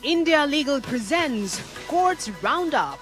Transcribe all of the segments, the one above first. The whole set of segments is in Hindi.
India Legal presents Courts Roundup.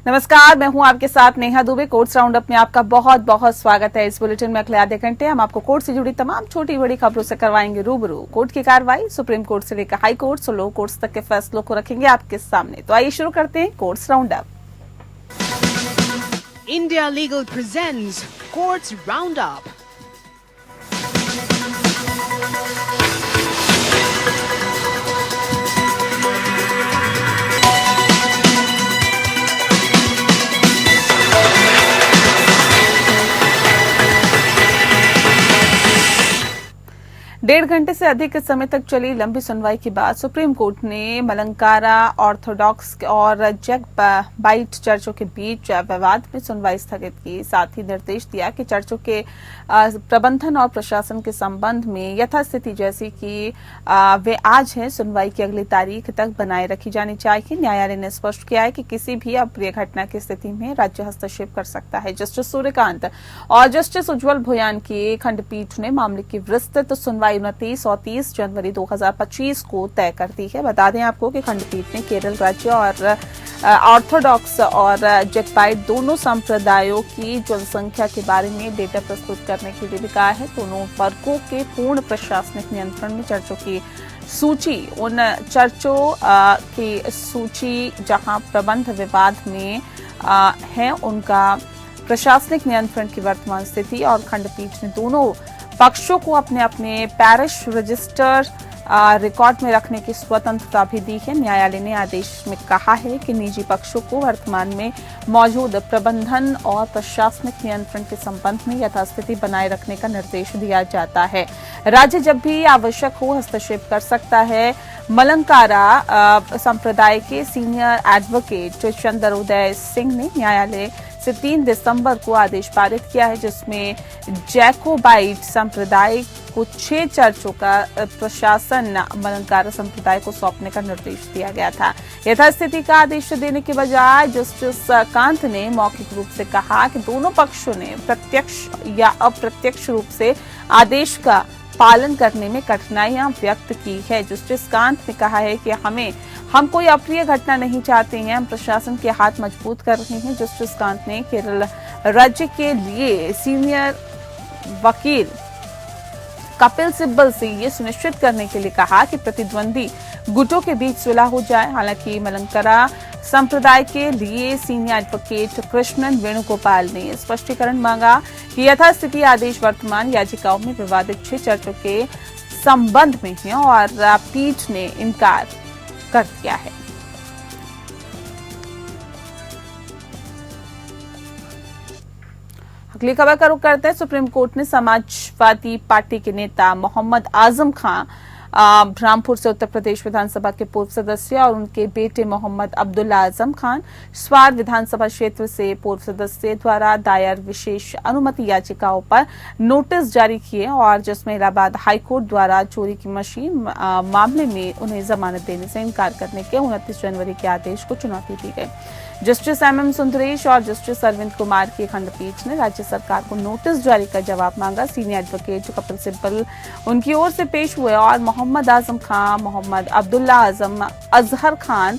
नमस्कार, मैं हूं आपके साथ नेहा दुबे। कोर्ट्स राउंडअप में आपका बहुत बहुत स्वागत है। इस बुलेटिन में अगले आधे घंटे हम आपको कोर्ट से जुड़ी तमाम छोटी बड़ी खबरों से करवाएंगे रूबरू। कोर्ट की कार्रवाई सुप्रीम कोर्ट से लेकर हाई कोर्ट और लो कोर्ट्स तक के फैसलों को रखेंगे आपके सामने। तो आइए शुरू करते हैं courts roundup. India Legal presents Courts Roundup. डेढ़ घंटे से अधिक समय तक चली लंबी सुनवाई के बाद सुप्रीम कोर्ट ने मलंकारा ऑर्थोडॉक्स और जैक बाइट चर्चों के बीच विवाद में सुनवाई स्थगित की। साथ ही निर्देश दिया कि चर्चों के प्रबंधन और प्रशासन के संबंध में यथास्थिति जैसी कि वे आज हैं सुनवाई की अगली तारीख तक बनाए रखी जानी चाहिए। न्यायालय ने स्पष्ट किया है कि किसी भी अप्रिय घटना की स्थिति में राज्य हस्तक्षेप कर सकता है। जस्टिस सूर्यकांत और जस्टिस उज्जवल भोयान की खंडपीठ ने मामले की विस्तृत सुनवाई 29 और 30 जनवरी 2025 को तय कर दी है। बता दें आपको कि खंडपीठ ने केरल राज्य और ऑर्थोडॉक्स और जैकबाइट दोनों संप्रदायों की जनसंख्या के बारे में डेटा प्रस्तुत करने के लिए भी कहा है। दोनों वर्गों के पूर्ण प्रशासनिक नियंत्रण में चर्चों की सूची, उन चर्चों की सूची जहां प्रबंध विवाद में है, उनका प्रशासनिक नियंत्रण की वर्तमान स्थिति और खंडपीठ ने दोनों पक्षों को अपने अपने पैरिश रजिस्टर रिकॉर्ड में रखने की स्वतंत्रता भी दी है। न्यायालय ने आदेश में कहा है कि निजी पक्षों को वर्तमान में मौजूद प्रबंधन और प्रशासनिक नियंत्रण के संबंध में यथास्थिति बनाए रखने का निर्देश दिया जाता है। राज्य जब भी आवश्यक हो हस्तक्षेप कर सकता है। मलंकारा संप्रदाय के सीनियर एडवोकेट चंद्रोदय सिंह ने न्यायालय से 3 दिसंबर को आदेश पारित किया है, जिसमें जैकोबाइट संप्रदाय को 6 चर्चों का प्रशासन मलंकारा संप्रदाय को सौंपने का निर्देश दिया गया था। यथास्थिति का आदेश देने के बजाय जस्टिस कांत ने मौखिक रूप से कहा कि दोनों पक्षों ने प्रत्यक्ष या अप्रत्यक्ष रूप से आदेश का पालन करने में कठिनाइयां व्यक्त की है। जस्टिस कांत ने कहा है कि हम कोई अप्रिय घटना नहीं चाहते हैं, हम प्रशासन के हाथ मजबूत कर रहे हैं। जस्टिस कांत ने केरल राज्य के लिए सीनियर वकील कपिल सिब्बल से ये सुनिश्चित करने के लिए कहा कि प्रतिद्वंदी गुटों के बीच सुलह हो जाए। हालांकि मलंकारा संप्रदाय के लिए सीनियर एडवोकेट कृष्णन वेणुगोपाल ने स्पष्टीकरण मांगा कि यथास्थिति आदेश वर्तमान याचिकाओं में विवादित 6 चर्चों के संबंध में है और पीठ ने इनकार कर दिया है। अगली खबर का रुख करते हैं। सुप्रीम कोर्ट ने समाजवादी पार्टी के नेता मोहम्मद आजम खान रामपुर से उत्तर प्रदेश विधानसभा के पूर्व सदस्य और उनके बेटे मोहम्मद अब्दुल्ला आजम खान स्वार विधानसभा क्षेत्र से पूर्व सदस्य द्वारा दायर विशेष अनुमति याचिकाओं पर नोटिस जारी किए और जिसमें इलाहाबाद हाईकोर्ट द्वारा चोरी की मशीन मामले में उन्हें जमानत देने से इनकार करने के 29 जनवरी के आदेश को चुनौती दी गई। जस्टिस एमएम सुंदरेश और जस्टिस अरविंद कुमार की खंडपीठ ने राज्य सरकार को नोटिस जारी कर जवाब मांगा। सीनियर एडवोकेट कपिल सिब्बल उनकी ओर से पेश हुए और मोहम्मद आजम खान, मोहम्मद अब्दुल्ला आजम, अजहर खान,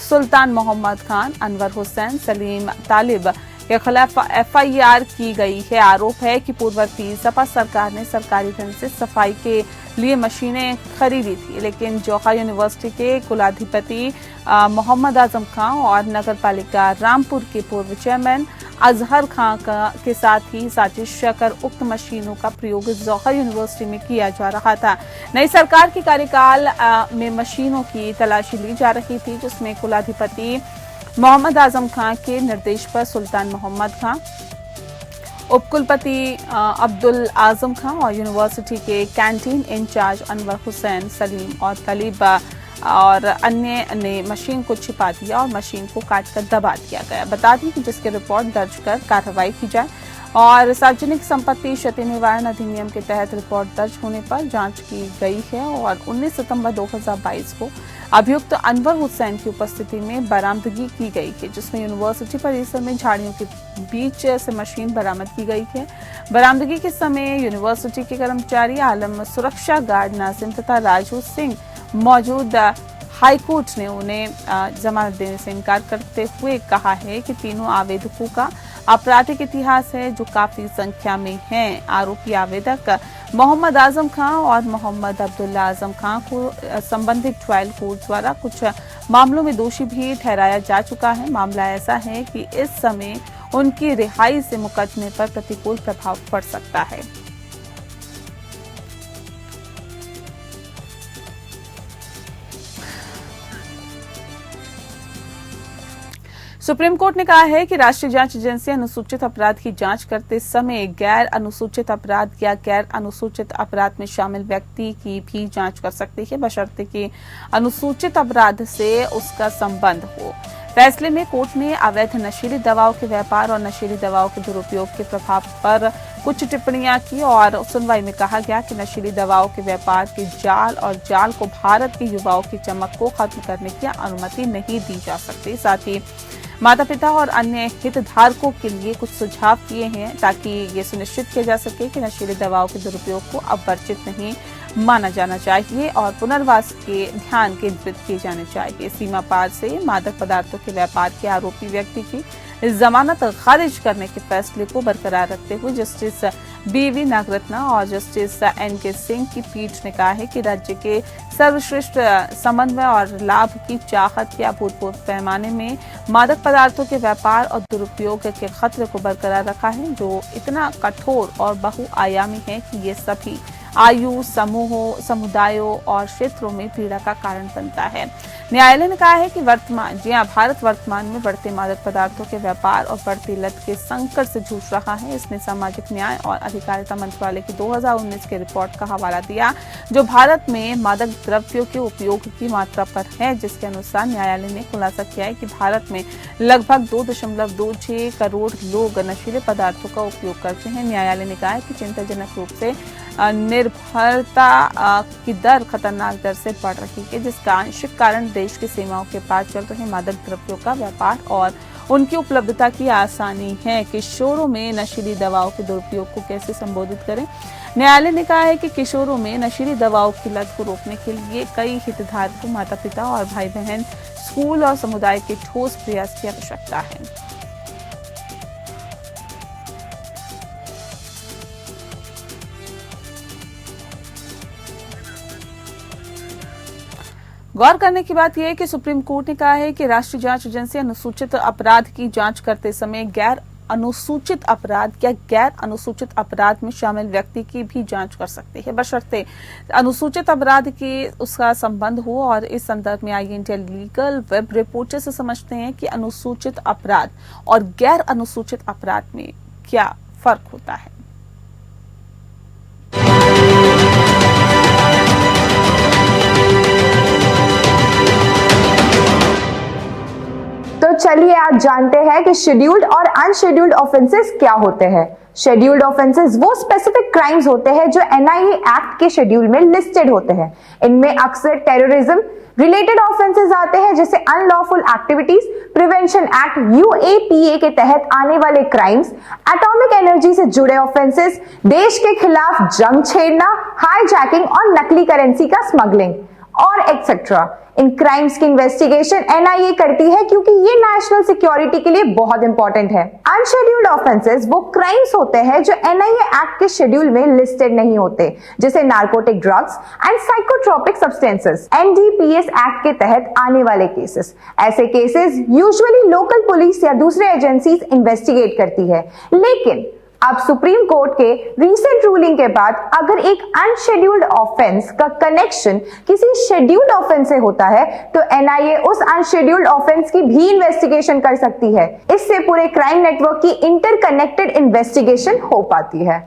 सुल्तान मोहम्मद खान, अनवर हुसैन, सलीम तालिब के खिलाफ एफआईआर की गई है। आरोप है कि पूर्ववर्ती सपा सरकार ने सरकारी धन से सफाई के लिए मशीनें खरीदी थी, लेकिन जौहर यूनिवर्सिटी के कुलाधिपति मोहम्मद आजम खान और नगर पालिका रामपुर के पूर्व चेयरमैन अजहर खान के साथ ही साजिश कर उक्त मशीनों का प्रयोग जौहर यूनिवर्सिटी में किया जा रहा था। नई सरकार के कार्यकाल में मशीनों की तलाशी ली जा रही थी, जिसमें कुलाधिपति मोहम्मद आजम खान के निर्देश पर सुल्तान मोहम्मद खान, उपकुलपति अब्दुल आजम खान और यूनिवर्सिटी के कैंटीन इंचार्ज अनवर हुसैन, सलीम और तलीब और अन्य ने मशीन को छिपा दिया और मशीन को काटकर दबा दिया गया। बता दें कि जिसकी रिपोर्ट दर्ज कर कार्रवाई की जाए और सार्वजनिक संपत्ति क्षति निवारण अधिनियम के तहत रिपोर्ट दर्ज होने पर जांच की गई है और 19 सितंबर 2022 को अभियुक्त अनवर हुसैन की उपस्थिति में बरामदगी की गई है, जिसमें यूनिवर्सिटी परिसर में झाड़ियों के बीच से मशीन बरामद की गई है। बरामदगी के समय यूनिवर्सिटी के कर्मचारी आलम, सुरक्षा गार्ड नाजिम तथा राजू सिंह मौजूद। हाईकोर्ट ने उन्हें जमानत देने से इनकार करते हुए कहा है कि तीनों आवेदकों का आपराधिक इतिहास है जो काफी संख्या में है। आरोपी आवेदक मोहम्मद आजम खान और मोहम्मद अब्दुल्ला आजम खान को संबंधित ट्रायल कोर्ट द्वारा कुछ मामलों में दोषी भी ठहराया जा चुका है। मामला ऐसा है कि इस समय उनकी रिहाई से मुकदमे पर प्रतिकूल प्रभाव पड़ सकता है। सुप्रीम कोर्ट ने कहा है कि राष्ट्रीय जांच एजेंसी अनुसूचित अपराध की जांच करते समय गैर अनुसूचित अपराध या गैर अनुसूचित अपराध में शामिल व्यक्ति की भी जांच कर सकती है, बशर्ते कि अनुसूचित अपराध से उसका संबंध हो। फैसले में कोर्ट ने अवैध नशीली दवाओं के व्यापार और नशीली दवाओं के दुरुपयोग के प्रभाव पर कुछ टिप्पणियां की और सुनवाई में कहा गया कि नशीली दवाओं के व्यापार के जाल और जाल को भारत के युवाओं की चमक को खत्म करने की अनुमति नहीं दी जा सकती। साथ ही माता पिता और अन्य हितधारकों के लिए कुछ सुझाव किए हैं ताकि ये सुनिश्चित किया जा सके कि नशीली दवाओं के दुरुपयोग को अब वर्जित नहीं माना जाना चाहिए और पुनर्वास के ध्यान केंद्रित किए जाने चाहिए। सीमा पार से मादक पदार्थों के व्यापार के आरोपी व्यक्ति की जमानत खारिज करने के फैसले को बरकरार रखते हुए जस्टिस बीवी नागरत्ना और जस्टिस एन.के. सिंह की पीठ ने कहा है कि राज्य के सर्वश्रेष्ठ समन्वय और लाभ की चाहत के अभूतपूर्व पैमाने में मादक पदार्थों के व्यापार और दुरुपयोग के खतरे को बरकरार रखा है, जो इतना कठोर और बहुआयामी है कि ये सभी आयु समूहों, समुदायों और क्षेत्रों में पीड़ा का कारण बनता है। न्यायालय ने कहा है कि भारत वर्तमान में बढ़ते मादक पदार्थों के व्यापार और बढ़ती लत के संकट से जूझ रहा है। इसने सामाजिक न्याय और अधिकारिता मंत्रालय की 2019 की रिपोर्ट का हवाला दिया, जो भारत में मादक द्रव्यों के उपयोग की मात्रा पर है, जिसके अनुसार न्यायालय ने खुलासा किया है कि भारत में लगभग 2.26 करोड़ लोग नशीले पदार्थों का उपयोग करते हैं। न्यायालय ने कहा है कि चिंताजनक रूप से निर्भरता की दर खतरनाक दर से बढ़ रही है, जिसका आंशिक कारण देश की सीमाओं के पार चल रहे मादक द्रव्यों का व्यापार और उनकी उपलब्धता की आसानी है। किशोरों में नशीली दवाओं के दुरुपयोग को कैसे संबोधित करें? न्यायालय ने कहा है कि किशोरों में नशीली दवाओं की लत को रोकने के लिए कई हितधारकों, माता पिता और भाई बहन, स्कूल और समुदाय के ठोस प्रयास की आवश्यकता है। गौर करने की बात यह है कि सुप्रीम कोर्ट ने कहा है कि राष्ट्रीय जांच एजेंसी अनुसूचित अपराध की जांच करते समय गैर अनुसूचित अपराध या गैर अनुसूचित अपराध में शामिल व्यक्ति की भी जांच कर सकती है, बशर्ते अनुसूचित अपराध की उसका संबंध हो। और इस संदर्भ में आई इंडिया लीगल वेब रिपोर्ट से समझते हैं कि अनुसूचित अपराध और गैर अनुसूचित अपराध में क्या फर्क होता है। तो चलिए आज जानते हैं कि शेड्यूल्ड और अनशेड्यूल्ड ऑफेंसेस क्या होते हैं। शेड्यूल्ड ऑफेंसेस वो स्पेसिफिक क्राइम्स होते हैं जो एनआईए एक्ट के शेड्यूल में लिस्टेड होते हैं। इनमें अक्सर टेररिज्म रिलेटेड ऑफेंसेस आते हैं, जैसे unlawful activities prevention act UAPA के तहत आने वाले क्राइम्स, एटॉमिक एनर्जी से जुड़े ऑफेंसेस, देश के खिलाफ जंग छेड़ना, हाईजैकिंग और नकली करेंसी का स्मगलिंग और एक्सेट्रा। इन क्राइम्स की इन्वेस्टिगेशन एनआईए करती है क्योंकि ये नेशनल सिक्योरिटी के लिए बहुत इंपॉर्टेंट है। अनशेड्यूल्ड ऑफेंसेस वो क्राइम्स होते हैं जो एनआईए एक्ट के शेड्यूल में लिस्टेड नहीं होते, जैसे narcotic drugs and psychotropic substances, NDPS act के तहत आने वाले केसेस। ऐसे केसेस यूजुअली लोकल पुलिस या दूसरे एजेंसीज इन्वेस्टिगेट करती है, लेकिन अब सुप्रीम कोर्ट के रीसेंट रूलिंग के बाद अगर एक अनशेड्यूल्ड ऑफेंस का कनेक्शन किसी शेड्यूल्ड ऑफेंस से होता है तो एनआईए उस अनशेड्यूल्ड ऑफेंस की भी इन्वेस्टिगेशन कर सकती है। इससे पूरे क्राइम नेटवर्क की इंटरकनेक्टेड इन्वेस्टिगेशन हो पाती है।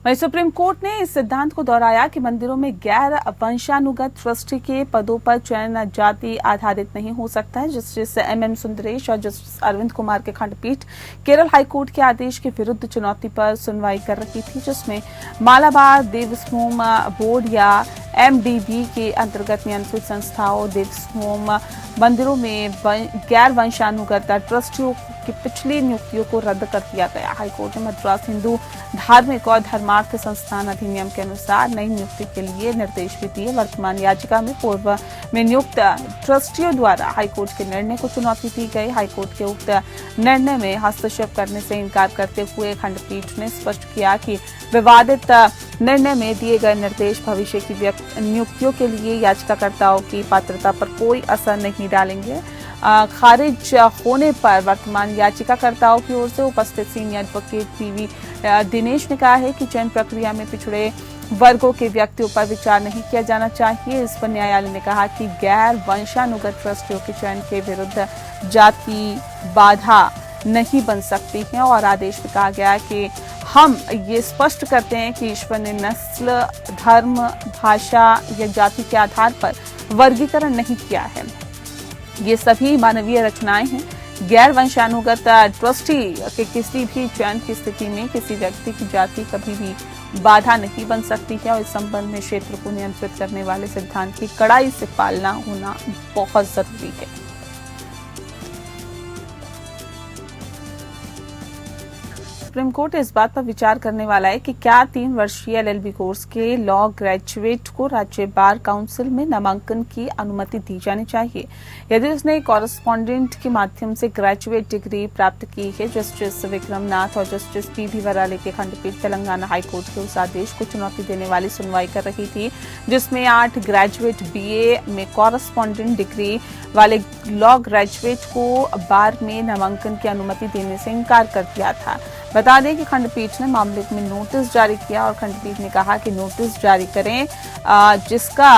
वहीं सुप्रीम कोर्ट ने इस सिद्धांत को दोहराया कि मंदिरों में गैर वंशानुगत ट्रस्टी के पदों पर चयन जाति आधारित नहीं हो सकता है। जस्टिस एम सुंदरेश और जस्टिस अरविंद कुमार के खंडपीठ केरल हाईकोर्ट के आदेश के विरुद्ध चुनौती पर सुनवाई कर रही थी, जिसमें मालाबार देवस्थानम बोर्ड या MDB के अंतर्गत नियंत्रित संस्थाओं देवस्थानम मंदिरों में गैर वंशानुगत ट्रस्टियों की पिछली नियुक्तियों को रद्द कर दिया गया। हाईकोर्ट ने मद्रास हिंदू धार्मिक और धर्मार्थ संस्थान अधिनियम के अनुसार नई नियुक्ति के लिए निर्देश भी दिए। वर्तमान याचिका में पूर्व में नियुक्त ट्रस्टियों द्वारा हाईकोर्ट के निर्णय को चुनौती दी गई। हाईकोर्ट के उक्त निर्णय में हस्तक्षेप करने से इनकार करते हुए खंडपीठ ने स्पष्ट किया कि विवादित निर्णय में दिए गए निर्देश भविष्य की नियुक्तियों के लिए याचिकाकर्ताओं की पात्रता पर कोई असर नहीं डालेंगे। खारिज होने पर वर्तमान याचिकाकर्ताओं की ओर से उपस्थित सीनियर एडवोकेट PV दिनेश ने कहा है कि चयन प्रक्रिया में पिछड़े वर्गों के व्यक्तियों पर विचार नहीं किया जाना चाहिए। इस पर न्यायालय ने कहा कि गैर वंशानुगत ट्रस्टियों के चयन के विरुद्ध जाति बाधा नहीं बन सकती है और आदेश में कहा गया कि हम ये स्पष्ट करते हैं कि ईश्वर ने नस्ल, धर्म, भाषा या जाति के आधार पर वर्गीकरण नहीं किया है। ये सभी मानवीय रचनाएं हैं। गैर वंशानुगत ट्रस्टी के किसी भी चयन की स्थिति में किसी व्यक्ति की जाति कभी भी बाधा नहीं बन सकती है और इस संबंध में क्षेत्र को नियंत्रित करने वाले सिद्धांत की कड़ाई से पालना होना बहुत जरूरी है। सुप्रीम कोर्ट इस बात पर विचार करने वाला है कि क्या 3 वर्षीय LLB कोर्स के लॉ ग्रेजुएट को राज्य बार काउंसिल में नामांकन की अनुमति दी जानी चाहिए यदि उसने कॉरेस्पॉन्डेंट के माध्यम से ग्रेजुएट डिग्री प्राप्त की है। जस्टिस विक्रम नाथ और जस्टिस PV वराले की खंडपीठ तेलंगाना हाईकोर्ट के उस आदेश को चुनौती देने वाली सुनवाई कर रही थी, जिसमें 8 ग्रेजुएट BA में कॉरेस्पॉन्डेंट डिग्री वाले लॉ ग्रेजुएट को बार में नामांकन की अनुमति देने से इनकार कर दिया था। बता दें कि खंडपीठ ने मामले में नोटिस जारी किया और खंडपीठ ने कहा कि नोटिस जारी करें जिसका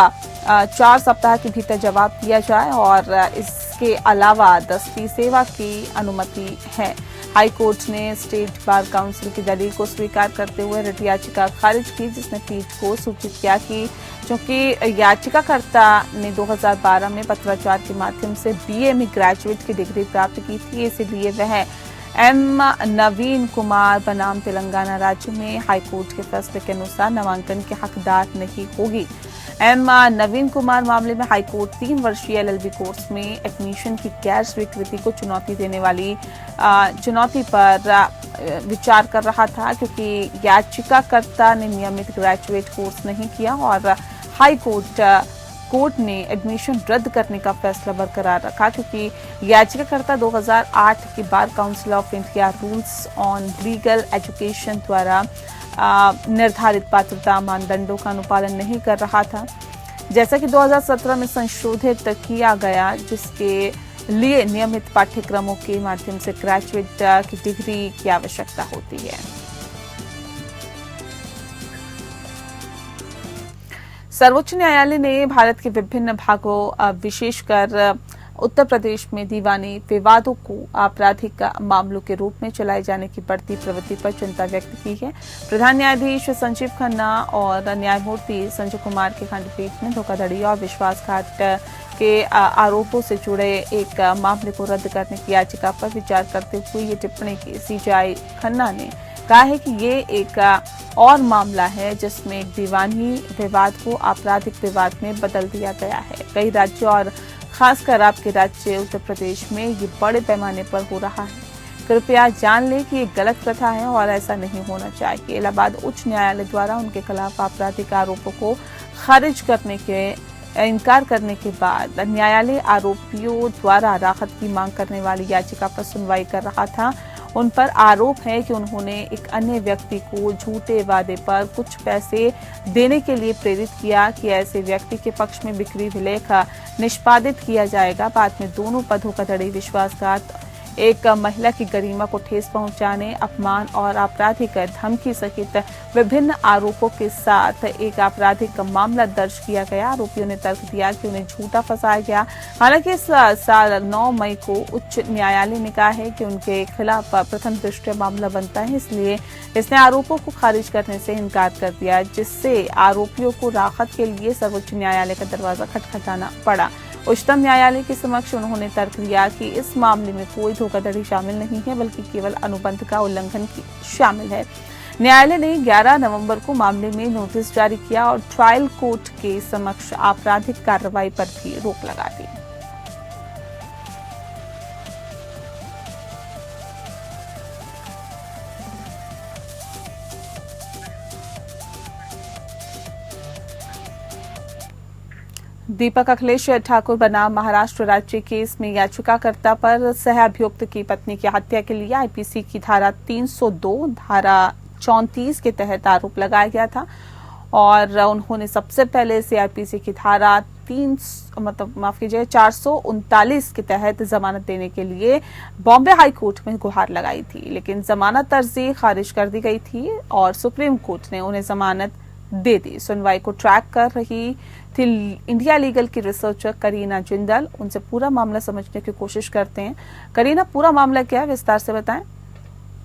4 सप्ताह के भीतर जवाब दिया जाए और इसके अलावा दस्ती सेवा की अनुमति है। हाईकोर्ट ने स्टेट बार काउंसिल की दलील को स्वीकार करते हुए रिट याचिका खारिज की, जिसने पीठ को सूचित किया कि चूंकि याचिकाकर्ता ने 2012 में पत्राचार के माध्यम से BA में ग्रेजुएट की डिग्री प्राप्त की थी, इसलिए वह M नवीन कुमार बनाम तेलंगाना राज्य में हाईकोर्ट के फैसले के अनुसार नामांकन के हकदार नहीं होगी। M नवीन कुमार मामले में हाईकोर्ट 3 वर्षीय LLB कोर्स में एडमिशन की गैर स्वीकृति को चुनौती देने वाली चुनौती पर विचार कर रहा था, क्योंकि याचिकाकर्ता ने नियमित ग्रेजुएट कोर्स नहीं किया और कोर्ट ने एडमिशन रद्द करने का फैसला बरकरार रखा, क्योंकि याचिकाकर्ता 2008 के bar council of India rules on legal education द्वारा निर्धारित पात्रता मानदंडों का अनुपालन नहीं कर रहा था, जैसा कि 2017 में संशोधित किया गया, जिसके लिए नियमित पाठ्यक्रमों के माध्यम से ग्रेजुएट की डिग्री की आवश्यकता होती है। सर्वोच्च न्यायालय ने भारत के विभिन्न भागों विशेषकर उत्तर प्रदेश में दीवानी विवादों को आपराधिक मामलों के रूप में चलाए जाने की बढ़ती प्रवृत्ति पर चिंता व्यक्त की है। प्रधान न्यायाधीश संजीव खन्ना और न्यायमूर्ति संजय कुमार की खंडपीठ ने धोखाधड़ी और विश्वासघात के आरोपों से जुड़े एक मामले को रद्द करने की याचिका पर विचार करते हुए ये टिप्पणी की। CJI खन्ना ने कहा है कि ये एक और मामला है जिसमें दीवानी विवाद को आपराधिक विवाद में बदल दिया गया है। कई राज्यों और खासकर आपके राज्य उत्तर प्रदेश में ये बड़े पैमाने पर हो रहा है। कृपया जान लें कि ये गलत प्रथा है और ऐसा नहीं होना चाहिए। इलाहाबाद उच्च न्यायालय द्वारा उनके खिलाफ आपराधिक आरोपों को खारिज करने के इनकार करने के बाद न्यायालय आरोपियों द्वारा राहत की मांग करने वाली याचिका पर सुनवाई कर रहा था। उन पर आरोप है कि उन्होंने एक अन्य व्यक्ति को झूठे वादे पर कुछ पैसे देने के लिए प्रेरित किया कि ऐसे व्यक्ति के पक्ष में बिक्री विलेख निष्पादित किया जाएगा। बाद में दोनों पर धोखाधड़ी, विश्वासघात, एक महिला की गरिमा को ठेस पहुंचाने, अपमान और आपराधिक धमकी सहित विभिन्न आरोपों के साथ एक आपराधिक मामला दर्ज किया गया। आरोपियों ने तर्क दिया कि उन्हें झूठा फंसाया गया। हालांकि इस साल 9 मई को उच्च न्यायालय ने कहा है कि उनके खिलाफ प्रथम दृष्टया मामला बनता है, इसलिए इसने आरोपों को खारिज करने से इनकार कर दिया, जिससे आरोपियों को राहत के लिए सर्वोच्च न्यायालय का दरवाजा खटखटाना पड़ा। उच्चतम न्यायालय के समक्ष उन्होंने तर्क दिया कि इस मामले में कोई धोखाधड़ी शामिल नहीं है, बल्कि केवल अनुबंध का उल्लंघन शामिल है। न्यायालय ने 11 नवंबर को मामले में नोटिस जारी किया और ट्रायल कोर्ट के समक्ष आपराधिक कार्रवाई पर भी रोक लगा दी। दीपक अखिलेश ठाकुर बनाम महाराष्ट्र राज्य केस में याचिकाकर्ता पर सह अभियुक्त की पत्नी की हत्या के लिए आईपीसी की धारा 302, धारा 34 के तहत आरोप लगाया गया था और उन्होंने सबसे पहले सीआरपीसी की धारा 439 के तहत जमानत देने के लिए बॉम्बे हाई कोर्ट में गुहार लगाई थी, लेकिन जमानत अर्जी खारिज कर दी गई थी और सुप्रीम कोर्ट ने उन्हें जमानत दे दी। सुनवाई को ट्रैक कर रही थी इंडिया लीगल की रिसर्चर करीना जिंदल। उनसे पूरा मामला समझने की कोशिश करते हैं। करीना, पूरा मामला क्या है, विस्तार से बताएं।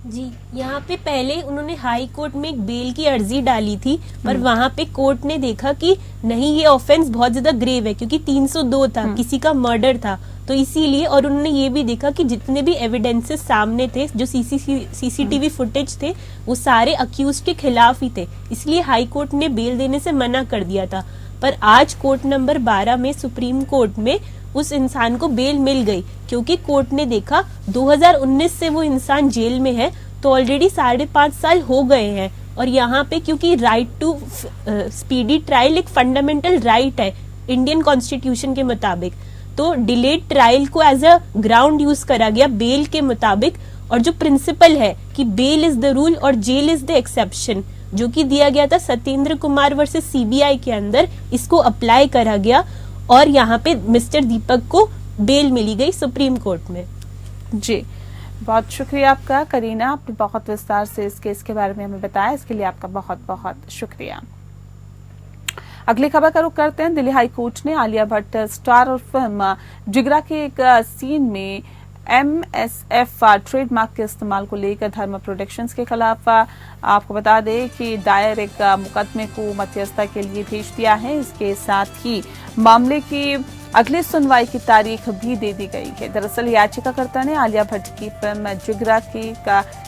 जी, यहाँ पे पहले उन्होंने हाई कोर्ट में एक बेल की अर्जी डाली थी, पर वहाँ पे कोर्ट ने देखा कि नहीं, ये ऑफेंस बहुत ज्यादा ग्रेव है, क्योंकि 302 था, किसी का मर्डर था, तो इसीलिए। और उन्होंने ये भी देखा कि जितने भी एविडेंसेस सामने थे, जो सीसीटीवी फुटेज थे, वो सारे अक्यूज के खिलाफ ही थे, इसलिए हाई कोर्ट ने बेल देने से मना कर दिया था। पर आज कोर्ट नंबर 12 में सुप्रीम कोर्ट में उस इंसान को बेल मिल गई, क्योंकि कोर्ट ने देखा 2019 से वो इंसान जेल में है, तो ऑलरेडी 5.5 साल हो गए हैं। और यहाँ पे क्योंकि राइट टू स्पीडी ट्रायल एक फंडामेंटल राइट है इंडियन कॉन्स्टिट्यूशन के मुताबिक, तो डिलेड ट्रायल को एज अ ग्राउंड यूज करा गया बेल के मुताबिक। और जो प्रिंसिपल है कि बेल इज द रूल और जेल इज द एक्सेप्शन, जो कि दिया गया था सत्येंद्र कुमार वर्सेस सीबीआई के अंदर, इसको अप्लाई करा गया और यहाँ पे मिस्टर दीपक को बेल मिली गई सुप्रीम कोर्ट में। जी, बहुत शुक्रिया आपका करीना, आपने बहुत विस्तार से इस केस के बारे में हमें बताया, इसके लिए आपका बहुत बहुत शुक्रिया। अगली खबर का रुख करते हैं। दिल्ली हाई कोर्ट ने आलिया भट्ट स्टार और फिल्म जिगरा के एक सीन में MSF ट्रेडमार्क के इस्तेमाल को लेकर धर्मा प्रोडक्शंस के खिलाफ आपको बता दें कि दायर एक मुकदमे को मध्यस्थता के लिए भेज दिया है। इसके साथ ही मामले की अगली सुनवाई की तारीख भी दे दी गई है। दरअसल याचिकाकर्ता ने आलिया भट्ट की फिल्म जिगरा के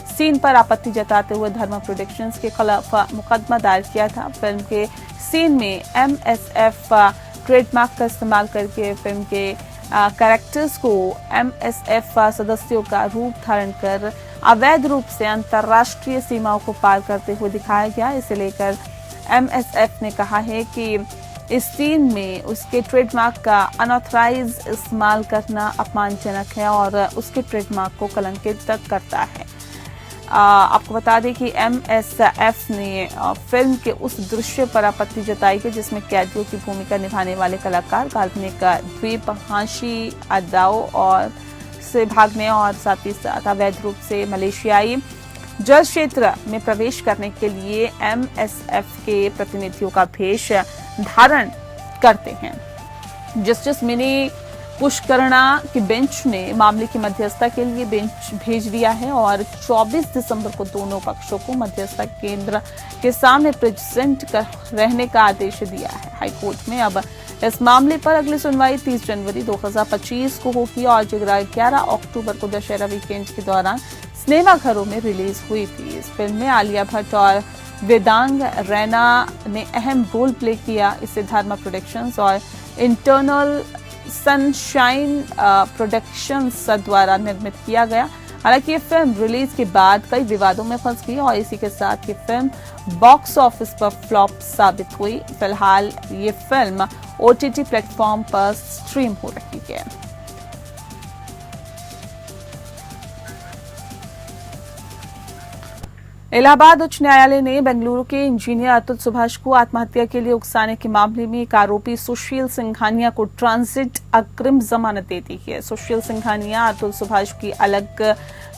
सीन पर आपत्ति जताते हुए धर्मा प्रोडक्शंस के खिलाफ मुकदमा दायर किया था। फिल्म के सीन में MSF ट्रेडमार्क का इस्तेमाल करके फिल्म के कैरेक्टर्स को MSF सदस्यों का रूप धारण कर अवैध रूप से अंतर्राष्ट्रीय सीमाओं को पार करते हुए दिखाया गया। इसे लेकर MSF ने कहा है कि इस सीन में उसके ट्रेडमार्क का अनऑथराइज इस्तेमाल करना अपमानजनक है और उसके ट्रेडमार्क को कलंकित करता है। आपको बता दें कि MSF ने फिल्म के उस दृश्य पर आपत्ति जताई है जिसमें कैदियों की भूमिका निभाने वाले कलाकार काल्पनिक द्वीपहाशी अदाओं और से भागने और साथ ही साथ अवैध रूप से मलेशियाई जल क्षेत्र में प्रवेश करने के लिए MSF के प्रतिनिधियों का भेष धारण करते हैं। जस्टिस मिनी पुष्करणा की बेंच ने मामले की मध्यस्थता के लिए बेंच भेज दिया है और 24 दिसंबर को दोनों पक्षों को मध्यस्थता केंद्र के सामने प्रेजेंट रहने का आदेश दिया है। हाईकोर्ट में अब इस मामले पर अगली सुनवाई 30 जनवरी 2025 को होगी और जिगरा 11 अक्टूबर को दशहरा वीकेंड के दौरान सिनेमा घरों में रिलीज हुई थी। इस फिल्म में आलिया भट्ट और वेदांग रैना ने अहम रोल प्ले किया। इसे धर्मा प्रोडक्शंस और इंटरनल सनशाइन प्रोडक्शंस द्वारा निर्मित किया गया। हालांकि ये फिल्म रिलीज के बाद कई विवादों में फंस गई और इसी के साथ ये फिल्म बॉक्स ऑफिस पर फ्लॉप साबित हुई। फिलहाल ये फिल्म OTT प्लेटफॉर्म पर स्ट्रीम हो रही है। इलाहाबाद उच्च न्यायालय ने बेंगलुरु के इंजीनियर अतुल सुभाष को आत्महत्या के लिए उकसाने के मामले में एक आरोपी सुशील सिंघानिया को ट्रांजिट अग्रिम जमानत दे दी है। सुशील सिंघानिया अतुल सुभाष की अलग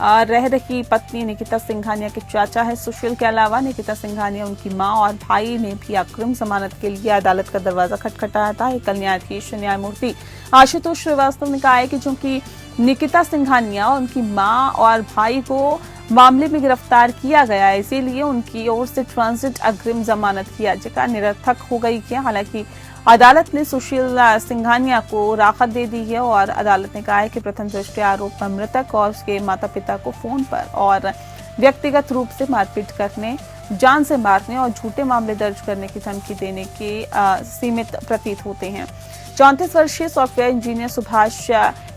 रह रही पत्नी निकिता सिंघानिया के चाचा है। सुशील के अलावा निकिता सिंघानिया उनकी मां और भाई ने भी अग्रिम जमानत के लिए अदालत का दरवाजा खटखटाया था। एकल न्यायाधीश न्यायमूर्ति आशुतोष श्रीवास्तव ने कहा है कि चूंकि निकिता सिंघानिया उनकी मां और भाई को मामले में गिरफ्तार किया गया है, इसीलिए उनकी ओर से ट्रांजिट अग्रिम जमानत की याचिका निरर्थक हो गई है। हालांकि अदालत ने सुशील सिंघानिया को राहत दे दी है और अदालत ने कहा है कि प्रथम दृष्टया आरोप में मृतक और उसके माता पिता को फोन पर और व्यक्तिगत रूप से मारपीट करने, जान से मारने और झूठे मामले दर्ज करने की धमकी देने के सीमित प्रतीत होते हैं। 34 वर्षीय सॉफ्टवेयर इंजीनियर सुभाष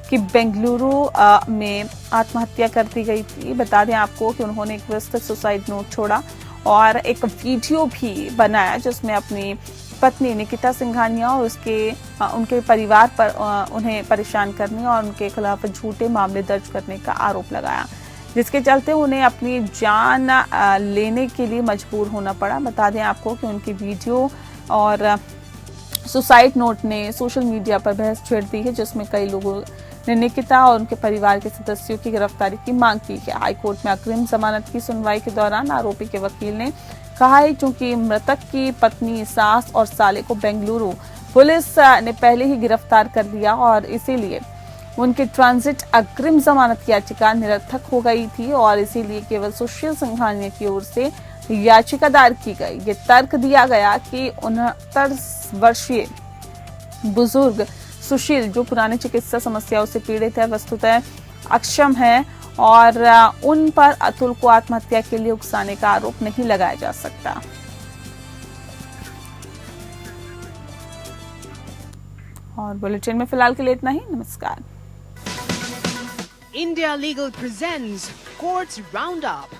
की बेंगलुरु में आत्महत्या कर दी गई थी। बता दें आपको कि उन्होंने एक विस्तृत सुसाइड नोट छोड़ा और एक वीडियो भी बनाया जिसमें अपनी पत्नी निकिता सिंघानिया और उनके परिवार पर उन्हें परेशान करने और उनके खिलाफ झूठे मामले दर्ज करने का आरोप लगाया, जिसके चलते उन्हें अपनी जान लेने के लिए मजबूर होना पड़ा। बता दें आपको कि उनकी वीडियो और सुसाइड नोट ने सोशल मीडिया पर बहस छेड़ दी है, जिसमें कई लोगों ने निकिता और उनके परिवार के सदस्यों की गिरफ्तारी की मांग की है। हाईकोर्ट में अग्रिम जमानत की सुनवाई के दौरान आरोपी के वकील ने कहा है क्योंकि मृतक की पत्नी, सास और साले को बेंगलुरु पुलिस ने पहले ही गिरफ्तार कर लिया और इसीलिए उनकी ट्रांजिट अग्रिम जमानत याचिका निरर्थक हो गई थी और इसीलिए केवल सुशील सिंघानिया की ओर से याचिका दायर की गई। ये तर्क दिया गया कि 69 वर्षीय बुजुर्ग सुशील जो पुराने चिकित्सा समस्याओं से पीड़ित है, वस्तुतः अक्षम है और उन पर अतुल को आत्महत्या के लिए उकसाने का आरोप नहीं लगाया जा सकता। और बुलेटिन में फिलहाल के लिए इतना ही। नमस्कार। India Legal presents Courts Roundup.